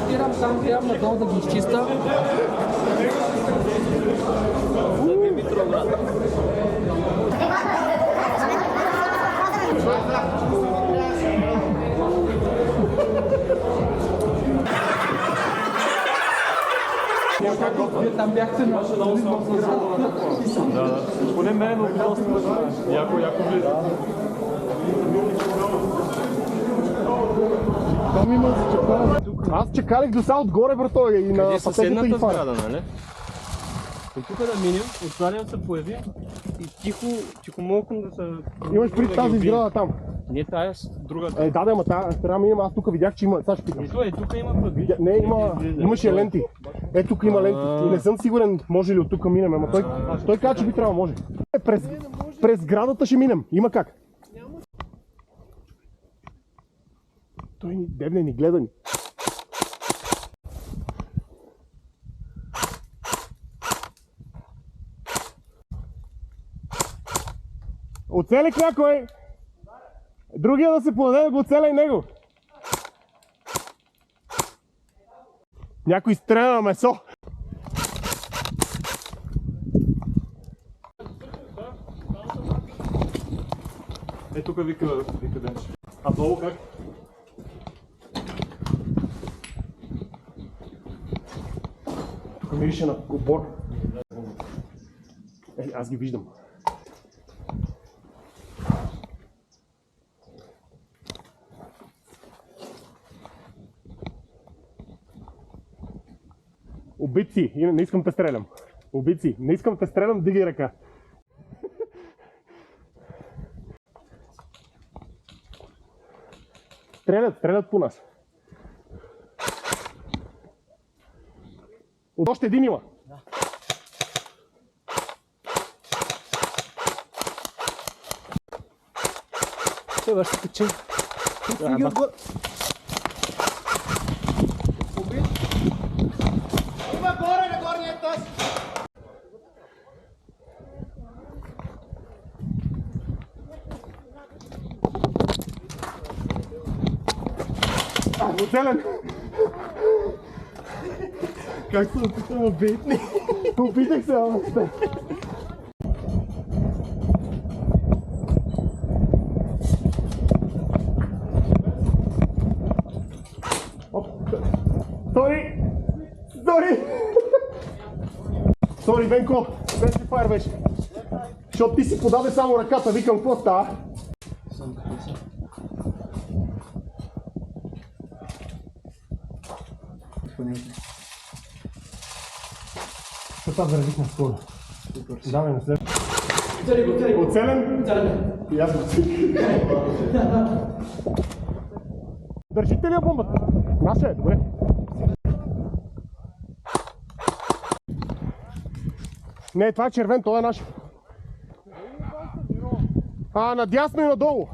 Спирам там, трябва надолу да ги изчиста. Там бяхте на Да. Поне мен е доста яко влиза. Там има чакален. Аз чакалих до само отгоре, брато, и на пътеката и Съседната фара. сграда, нали? И тук да минем, отварям се появи и тихо мълком да се... Имаш при тази сграда там. Не, тая с другата. Да, ама трябва да минем, аз тук видях, че има. Сега ще питам. Ето, тук има път. Не, имаше ленти. Тук има ленти. И не съм сигурен, може ли от тук минем, ама той каза, че би трябвало, може. През сградата ще минем, има как. Той ни дебне, ни гледа ни. Оцелих някой! Другия да се подаде да го оцеля и него. Някой стреля на месо. Тук вика Денче. А долу как? Тук мирише на обор. Аз ги виждам. Убийци, не искам те стрелям. Убийци, не искам те стрелям, диги ръка. Стрелят по нас. Още един има. Това ще качи. Стиги отгоре. Има горе на горния таз. Оцелен! Как се опитам убитни? Опитах се, ама сте. Сори, Венко, без ли фаер беше? Защото ти си подаде само ръката, викам, какво става? Ще заредих на скоро. Давай на след. Оцелен? И аз го цвих. Държите ли я бомбата? Наша е, добре. Не, това е червен, това е наш. Надясно и надолу.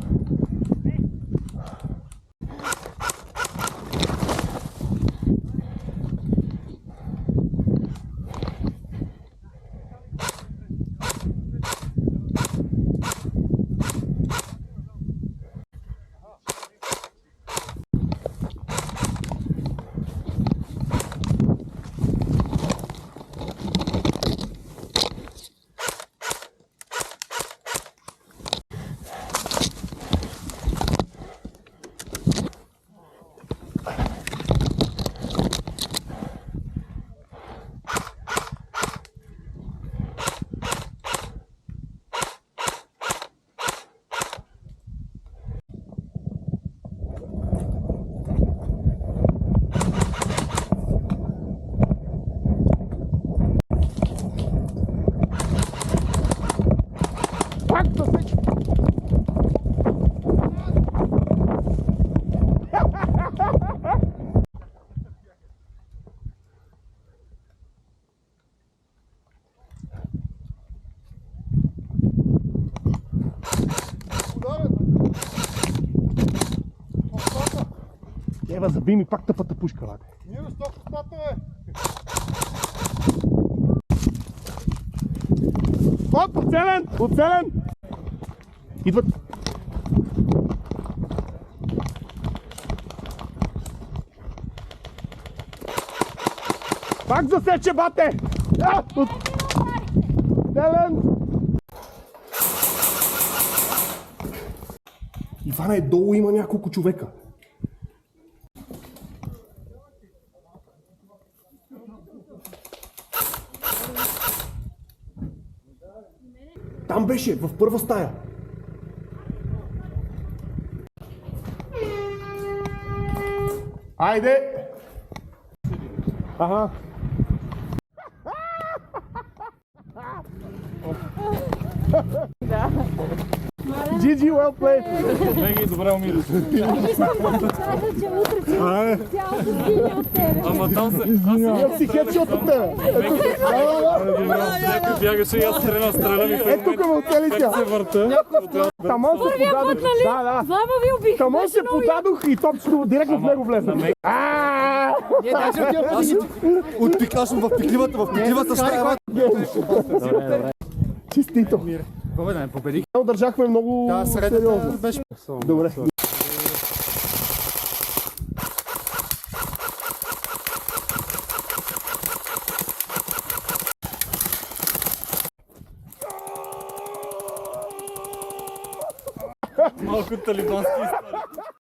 Ева, заби ми пак тъпата пушка, бе. Минус 100%, бе! Оцелен! Оцелен! Идват! Пак засече, бате! Телен! Иване, долу има няколко човека. Там беше, в първа стая. Айде! Ага. GG, well played! Веги, добре умираш. Искам да ти кажа, че утре си цялото синя от тебе. Ама там се... Имам си хедшот от тебе. Някой бягаше и аз стрелям и Е, тук ме оцели тя. се върта. Тамон се Първия подадох. път, нали? Да, да. Двама ви убих. Тамон се подадох и точно директно в него влезна. Аз съм в пикливата стая. Чистито. Победа, победих. Държахме много сериозно. Беше... Добре. Малко талибански история.